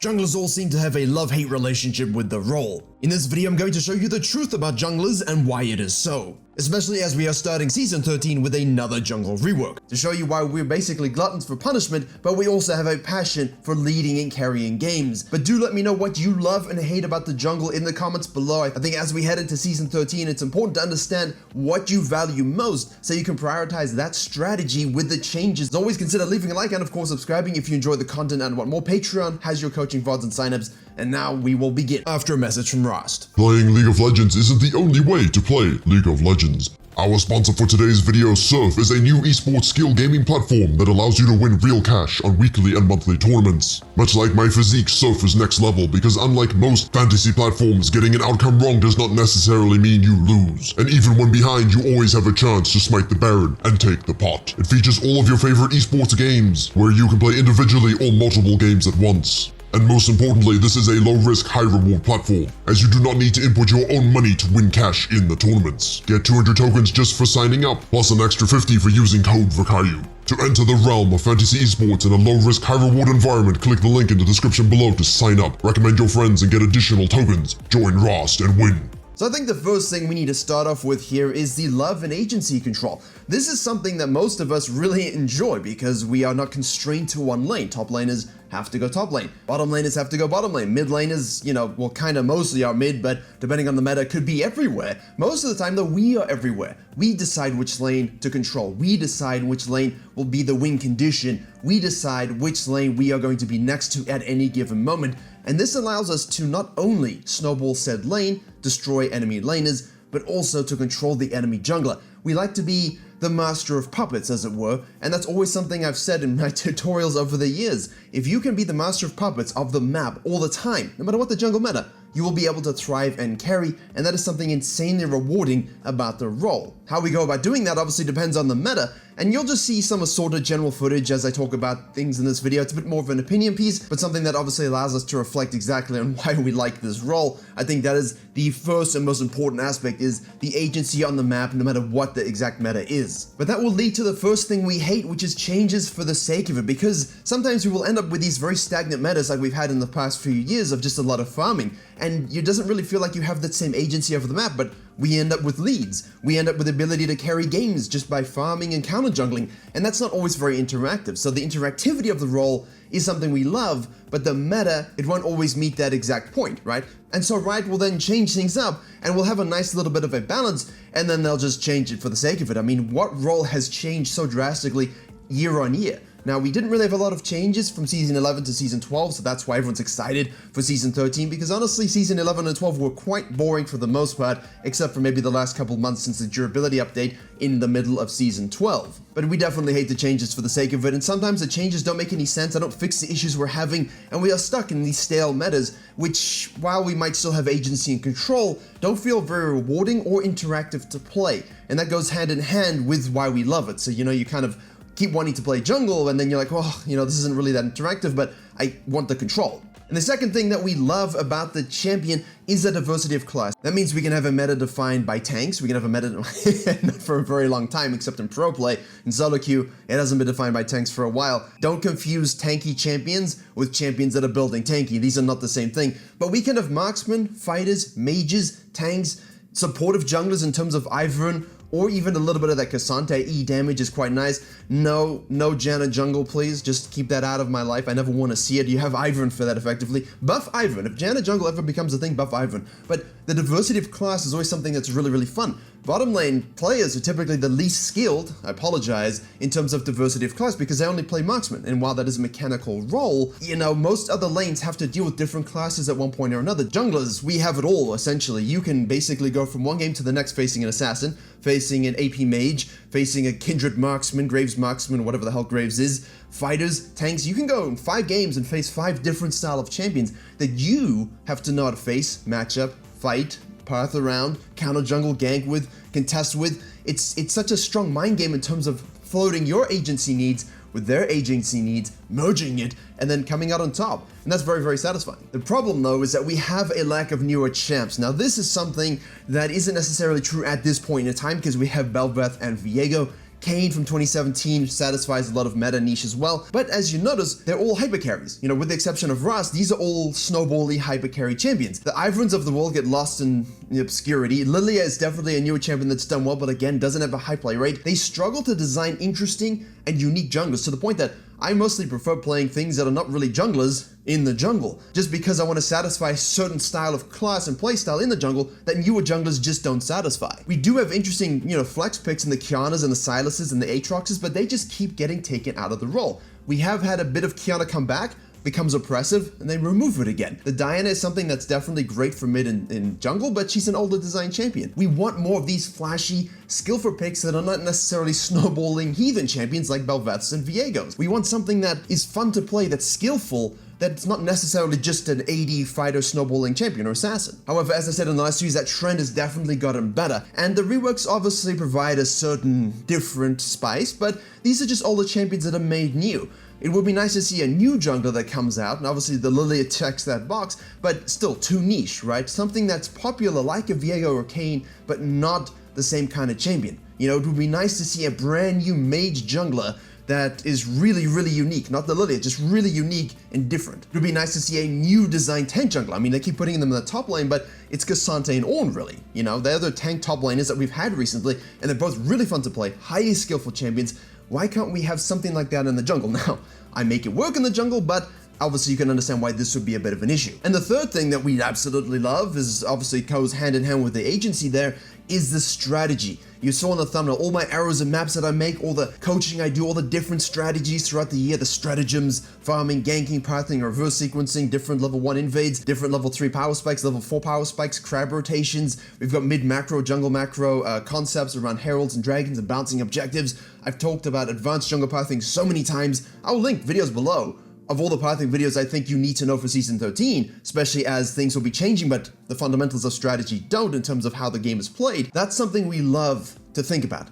Junglers all seem to have a love-hate relationship with the role. In this video, I'm going to show you the truth about junglers and why it is so. Especially as we are starting Season 13 with another jungle rework. To show you why we're basically gluttons for punishment, but we also have a passion for leading and carrying games. But do let me know what you love and hate about the jungle in the comments below. I think as we head into Season 13, it's important to understand what you value most so you can prioritize that strategy with the changes. Always consider leaving a like and of course subscribing if you enjoy the content and want more. Patreon has your coaching VODs and signups. And now we will begin after a message from Rost. Playing League of Legends isn't the only way to play League of Legends. Our sponsor for today's video, Surf, is a new esports skill gaming platform that allows you to win real cash on weekly and monthly tournaments. Much like my physique, Surf is next level because unlike most fantasy platforms, getting an outcome wrong does not necessarily mean you lose. And even when behind, you always have a chance to smite the Baron and take the pot. It features all of your favorite esports games, where you can play individually or multiple games at once. And most importantly, this is a low-risk, high-reward platform, as you do not need to input your own money to win cash in the tournaments. Get 200 tokens just for signing up, plus an extra 50 for using code Virkayu. To enter the realm of fantasy esports in a low-risk, high-reward environment, click the link in the description below to sign up, recommend your friends and get additional tokens. Join Rost and win. So I think the first thing we need to start off with here is the love and agency control. This is something that most of us really enjoy because we are not constrained to one lane. Top laners have to go top lane. Bottom laners have to go bottom lane. Mid laners, well, kind of mostly are mid, but depending on the meta, could be everywhere. Most of the time, though, we are everywhere. We decide which lane to control. We decide which lane will be the win condition. We decide which lane we are going to be next to at any given moment. And this allows us to not only snowball said lane, destroy enemy laners, but also to control the enemy jungler. We like to be the master of puppets, as it were, and that's always something I've said in my tutorials over the years. If you can be the master of puppets of the map all the time, no matter what the jungle meta, you will be able to thrive and carry, and that is something insanely rewarding about the role. How we go about doing that obviously depends on the meta, and you'll just see some assorted general footage as I talk about things in this video. It's a bit more of an opinion piece, but something that obviously allows us to reflect exactly on why we like this role. I think that is the first and most important aspect, is the agency on the map, no matter what the exact meta is. But that will lead to the first thing we hate, which is changes for the sake of it, because sometimes we will end up with these very stagnant metas like we've had in the past few years of just a lot of farming, and it doesn't really feel like you have that same agency over the map, but we end up with leads. We end up with the ability to carry games just by farming and counter jungling, and that's not always very interactive. So the interactivity of the role is something we love, but the meta, it won't always meet that exact point, right? And so Riot will then change things up, and we'll have a nice little bit of a balance, and then they'll just change it for the sake of it. I mean, what role has changed so drastically year on year? Now, we didn't really have a lot of changes from Season 11 to Season 12, so that's why everyone's excited for Season 13, because honestly, Season 11 and 12 were quite boring for the most part, except for maybe the last couple months since the durability update in the middle of Season 12. But we definitely hate the changes for the sake of it, and sometimes the changes don't make any sense, they don't fix the issues we're having, and we are stuck in these stale metas, which, while we might still have agency and control, don't feel very rewarding or interactive to play. And that goes hand in hand with why we love it. So, you kind of keep wanting to play jungle, and then you're like, oh, this isn't really that interactive, but I want the control. And the second thing that we love about the champion is the diversity of class. That means we can have a meta defined by tanks. We can have a meta not for a very long time, except in pro play. In solo queue, it hasn't been defined by tanks for a while. Don't confuse tanky champions with champions that are building tanky. These are not the same thing. But we can have marksmen, fighters, mages, tanks, supportive junglers in terms of Ivern, or even a little bit of that Cassante. E damage is quite nice. No Janna jungle, please. Just keep that out of my life. I never want to see it. You have Ivern for that, effectively. Buff Ivern. If Janna jungle ever becomes a thing, buff Ivern. But the diversity of class is always something that's really, really fun. Bottom lane players are typically the least skilled, I apologize, in terms of diversity of class because they only play marksman. And while that is a mechanical role, most other lanes have to deal with different classes at one point or another. Junglers, we have it all, essentially. You can basically go from one game to the next facing an assassin, facing an AP mage, facing a kindred marksman, Graves marksman, whatever the hell Graves is, fighters, tanks. You can go in 5 games and face 5 different style of champions that you have to know how to face, match up, fight, path around, counter jungle, gank with, contest with. It's such a strong mind game in terms of floating your agency needs with their agency needs, merging it, and then coming out on top. And that's very, very satisfying. The problem, though, is that we have a lack of newer champs. Now, this is something that isn't necessarily true at this point in time because we have Bel'Veth and Viego Kayn from 2017 satisfies a lot of meta niche as well, but as you notice, they're all hyper carries. You know, with the exception of Rust, these are all snowbally hyper carry champions. The Ivorans of the world get lost in obscurity. Lilia is definitely a newer champion that's done well, but again, doesn't have a high play rate. They struggle to design interesting and unique junglers to the point that I mostly prefer playing things that are not really junglers in the jungle, just because I want to satisfy a certain style of class and playstyle in the jungle that newer junglers just don't satisfy. We do have interesting, flex picks in the Kianas and the Silases and the Aatroxes, but they just keep getting taken out of the role. We have had a bit of Kiana come back, becomes oppressive, and they remove it again. The Diana is something that's definitely great for mid and jungle, but she's an older design champion. We want more of these flashy, skillful picks that are not necessarily snowballing heathen champions like Belveths and Viegos. We want something that is fun to play, that's skillful, that's not necessarily just an AD fighter snowballing champion or assassin. However, as I said in the last series, that trend has definitely gotten better, and the reworks obviously provide a certain different spice, but these are just all the champions that are made new. It would be nice to see a new jungler that comes out, and obviously the Lilia checks that box, but still too niche, right? Something that's popular like a Viego or Kayn, but not the same kind of champion. You know, it would be nice to see a brand new mage jungler that is really, really unique. Not the Lilia, just really unique and different. It would be nice to see a new design tank jungler. I mean, they keep putting them in the top lane, but it's Cassante and Ornn, really. You know, they're the tank top laners that we've had recently, and they're both really fun to play, highly skillful champions. Why can't we have something like that in the jungle? Now, I make it work in the jungle, but obviously you can understand why this would be a bit of an issue. And the third thing that we absolutely love is obviously goes hand in hand with the agency there, is the strategy. You saw in the thumbnail all my arrows and maps that I make, all the coaching I do, all the different strategies throughout the year, the stratagems, farming, ganking, pathing, reverse sequencing, different level 1 invades, different level 3 power spikes, level 4 power spikes, crab rotations. We've got mid macro, jungle macro concepts around heralds and dragons and bouncing objectives. I've talked about advanced jungle pathing so many times. I'll link videos below of all the pathing videos I think you need to know for Season 13, especially as things will be changing, but the fundamentals of strategy don't in terms of how the game is played. That's something we love to think about.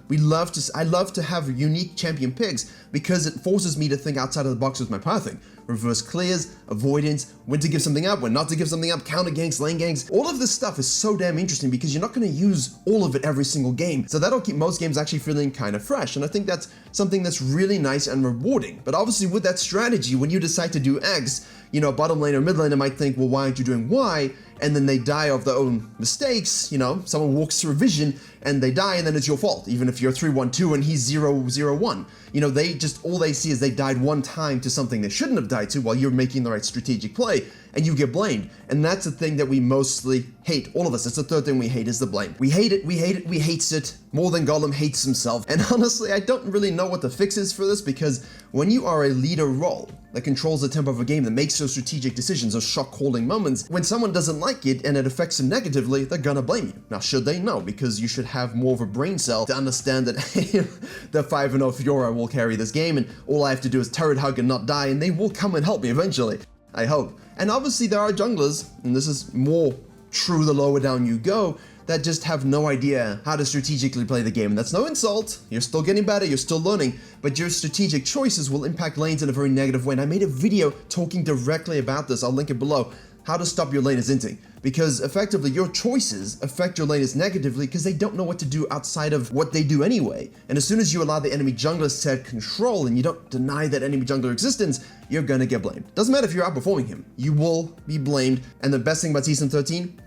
I love to have unique champion picks because it forces me to think outside of the box with my pathing. Reverse clears, avoidance, when to give something up, when not to give something up, counter ganks, lane ganks. All of this stuff is so damn interesting because you're not going to use all of it every single game. So that'll keep most games actually feeling kind of fresh. And I think that's something that's really nice and rewarding. But obviously with that strategy, when you decide to do X, bottom lane or mid laner might think, well, why aren't you doing Y? And then they die of their own mistakes. Someone walks through a vision and they die, and then it's your fault, even if you're 3-1-2 and he's 0-0-1. All they see is they died one time to something they shouldn't have died to while you're making the right strategic play, and you get blamed. And that's the thing that we mostly hate, all of us. That's the third thing we hate, is the blame. We hate it, we hates it, more than Gollum hates himself. And honestly, I don't really know what the fix is for this, because when you are a leader role that controls the tempo of a game, that makes those strategic decisions, those shot calling moments, when someone doesn't like it and it affects them negatively, they're gonna blame you. Now, should they? No, because you should have more of a brain cell to understand that the 5-0 Fiora will carry this game, and all I have to do is turret hug and not die, and they will come and help me eventually. I hope. And obviously there are junglers, and this is more true the lower down you go, that just have no idea how to strategically play the game. And that's no insult. You're still getting better, you're still learning, but your strategic choices will impact lanes in a very negative way. And I made a video talking directly about this. I'll link it below. How to stop your laners inting. Because effectively your choices affect your laners negatively because they don't know what to do outside of what they do anyway. And as soon as you allow the enemy jungler set control and you don't deny that enemy jungler existence, you're gonna get blamed. Doesn't matter if you're outperforming him, you will be blamed. And the best thing about Season 13,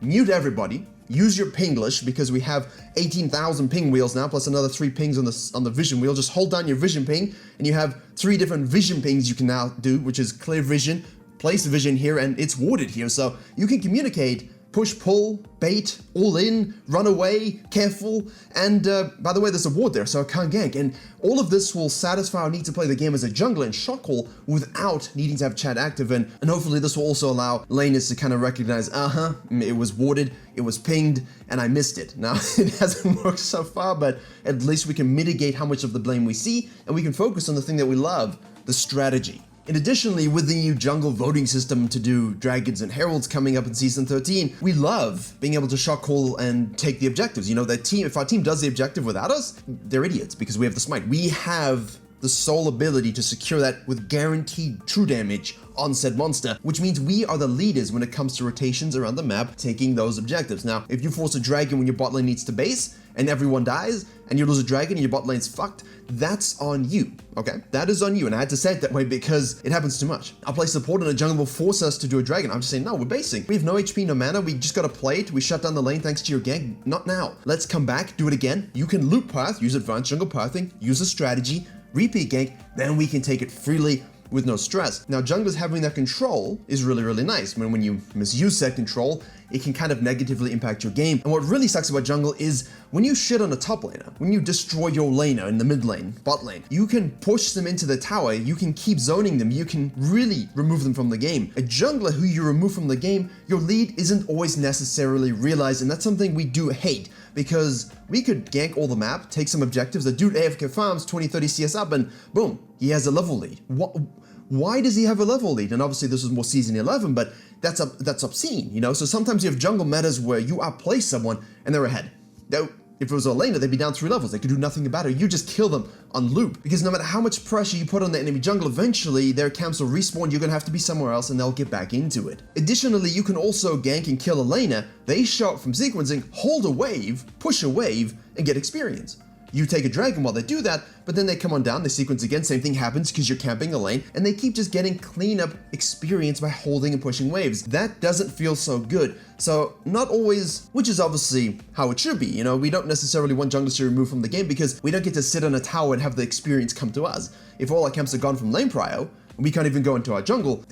mute everybody. Use your pinglish, because we have 18,000 ping wheels now, plus another 3 pings on the vision wheel. Just hold down your vision ping, and you have 3 different vision pings you can now do, which is clear vision, place vision here, and it's warded here. So you can communicate, push, pull, bait, all in, run away, careful, and by the way, there's a ward there, so I can't gank. And all of this will satisfy our need to play the game as a jungler and shot call without needing to have chat active, and hopefully this will also allow laners to kind of recognize, it was warded, it was pinged, and I missed it. Now, it hasn't worked so far, but at least we can mitigate how much of the blame we see, and we can focus on the thing that we love, the strategy. And additionally, with the new jungle voting system to do dragons and heralds coming up in Season 13, we love being able to shot call and take the objectives. If our team does the objective without us, they're idiots because we have the smite. We have the sole ability to secure that with guaranteed true damage on said monster, which means we are the leaders when it comes to rotations around the map taking those objectives. Now, if you force a dragon when your bot lane needs to base, and everyone dies, and you lose a dragon and your bot lane's fucked, that's on you, okay? That is on you, and I had to say it that way because it happens too much. I'll play support and a jungle will force us to do a dragon. I'm just saying, no, we're basing. We have no HP, no mana, we just gotta play it. We shut down the lane thanks to your gank. Not now. Let's come back, do it again. You can loop path, use advanced jungle pathing, use a strategy, repeat gank, then we can take it freely with no stress. Now, junglers having that control is really, really nice. I mean, when you misuse that control, it can kind of negatively impact your game. And what really sucks about jungle is when you shit on a top laner, when you destroy your laner in the mid lane, bot lane, you can push them into the tower, you can keep zoning them, you can really remove them from the game. A jungler who you remove from the game, your lead isn't always necessarily realized, and that's something we do hate, because we could gank all the map, take some objectives, the dude AFK farms 20-30 CS up, and boom, he has a level lead. Why does he have a level lead? And obviously this was more season 11, but that's obscene, you know? So sometimes you have jungle metas where you outplay someone and they're ahead. Now, if it was a laner, they'd be down 3 levels. They could do nothing about it. You just kill them on loop. Because no matter how much pressure you put on the enemy jungle, eventually their camps will respawn, you're gonna have to be somewhere else and they'll get back into it. Additionally, you can also gank and kill a laner. They show up from sequencing, hold a wave, push a wave, and get experience. You take a dragon while they do that, but then they come on down, they sequence again, same thing happens because you're camping a lane, and they keep just getting cleanup experience by holding and pushing waves. That doesn't feel so good. So not always, which is obviously how it should be, you know, we don't necessarily want junglers to remove from the game because we don't get to sit on a tower and have the experience come to us. If all our camps are gone from lane prio, we can't even go into our jungle,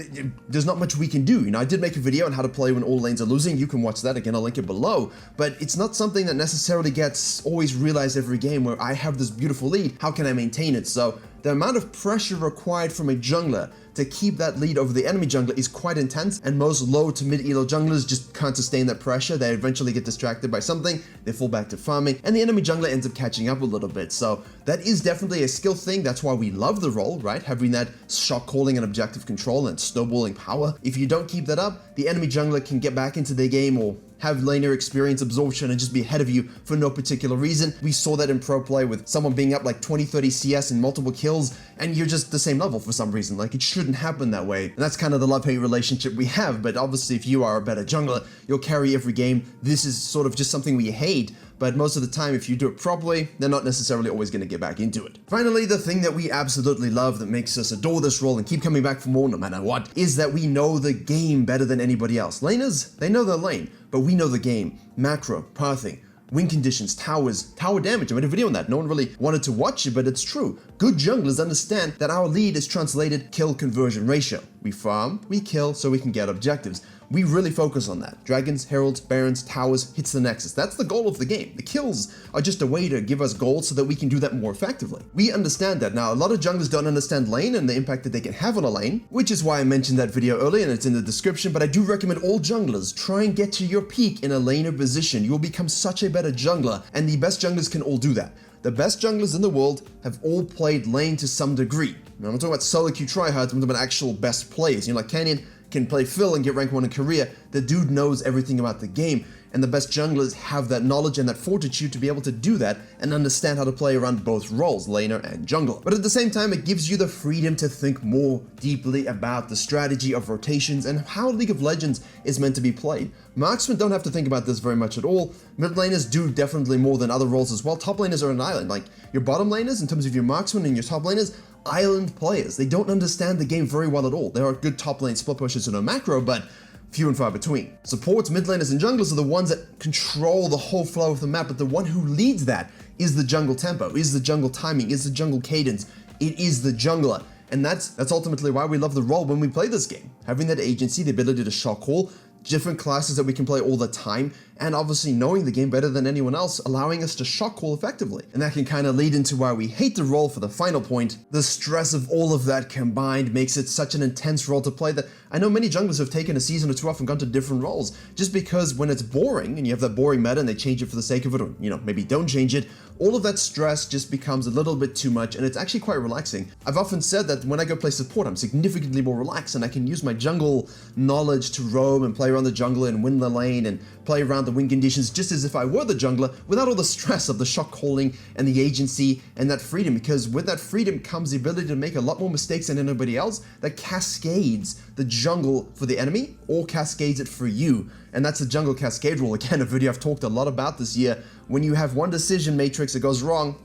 there's not much we can do. You know, I did make a video on how to play when all lanes are losing. You can watch that again, I'll link it below. But it's not something that necessarily gets always realized every game where I have this beautiful lead, how can I maintain it? So the amount of pressure required from a jungler to keep that lead over the enemy jungler is quite intense, and most low to mid elo junglers just can't sustain that pressure. They eventually get distracted by something, they fall back to farming, and the enemy jungler ends up catching up a little bit. So that is definitely a skill thing. That's why we love the role, right? Having that shot calling and objective control and snowballing power. If you don't keep that up, the enemy jungler can get back into their game or have laner experience absorption and just be ahead of you for no particular reason. We saw that in pro play with someone being up like 20-30 CS and multiple kills, and you're just the same level for some reason. Like, it shouldn't happen that way. And that's kind of the love-hate relationship we have, but obviously if you are a better jungler, you'll carry every game. This is sort of just something we hate, but most of the time, if you do it properly, they're not necessarily always going to get back into it. Finally, the thing that we absolutely love that makes us adore this role and keep coming back for more no matter what, is that we know the game better than anybody else. Laners, they know their lane, but we know the game. Macro, pathing, win conditions, towers, tower damage. I made a video on that. No one really wanted to watch it, but it's true. Good junglers understand that our lead is translated kill conversion ratio. We farm, we kill, so we can get objectives. We really focus on that. Dragons, heralds, barons, towers, hits the nexus. That's the goal of the game. The kills are just a way to give us gold so that we can do that more effectively. We understand that. Now, a lot of junglers don't understand lane and the impact that they can have on a lane, which is why I mentioned that video earlier and it's in the description, but I do recommend all junglers try and get to your peak in a laner position. You will become such a better jungler, and the best junglers can all do that. The best junglers in the world have all played lane to some degree. Now, I'm not talking about solo queue tryhards, I'm talking about actual best players. You know, like Canyon can play Phil and get rank 1 in Korea. The dude knows everything about the game, and the best junglers have that knowledge and that fortitude to be able to do that and understand how to play around both roles, laner and jungler. But at the same time, it gives you the freedom to think more deeply about the strategy of rotations and how League of Legends is meant to be played. Marksmen don't have to think about this very much at all. Mid laners do definitely more than other roles as well. Top laners are an island. Like, your bottom laners, in terms of your marksmen and your top laners, island players. They don't understand the game very well at all. There are good top lane split pushers who know macro, but few and far between. Supports, mid laners, and junglers are the ones that control the whole flow of the map, but the one who leads that is the jungle tempo, is the jungle timing, is the jungle cadence. It is the jungler. And that's ultimately why we love the role when we play this game. Having that agency, the ability to shot call, different classes that we can play all the time, and obviously knowing the game better than anyone else, allowing us to shot call effectively. And that can kind of lead into why we hate the role for the final point. The stress of all of that combined makes it such an intense role to play that I know many junglers have taken a season or two off and gone to different roles, just because when it's boring and you have that boring meta and they change it for the sake of it, or, you know, maybe don't change it, all of that stress just becomes a little bit too much, and it's actually quite relaxing. I've often said that when I go play support, I'm significantly more relaxed and I can use my jungle knowledge to roam and play around the jungle and win the lane and play play around the win conditions just as if I were the jungler wwithout all the stress of the shot calling and the agency and that freedom, because with that freedom comes the ability to make a lot more mistakes than anybody else that cascades the jungle for the enemy or cascades it for you. And that's the jungle cascade rule. Again, a video I've talked a lot about this year. When you have one decision matrix that goes wrong,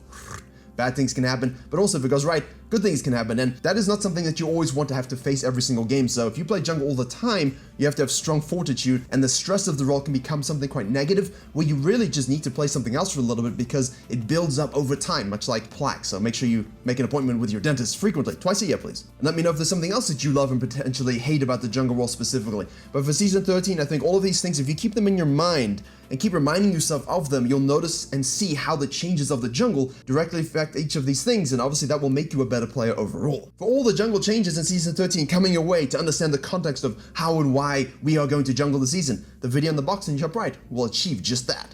bad things can happen, but also if it goes right, good things can happen, and that is not something that you always want to have to face every single game. So if you play jungle all the time, you have to have strong fortitude, and the stress of the role can become something quite negative, where you really just need to play something else for a little bit because it builds up over time, much like plaque. So make sure you make an appointment with your dentist frequently, twice a year please. And let me know if there's something else that you love and potentially hate about the jungle role specifically. But for Season 13, I think all of these things, if you keep them in your mind, and keep reminding yourself of them, you'll notice and see how the changes of the jungle directly affect each of these things, and obviously that will make you a better player overall. For all the jungle changes in Season 13 coming your way, to understand the context of how and why we are going to jungle the season, the video in the box in your top right will achieve just that.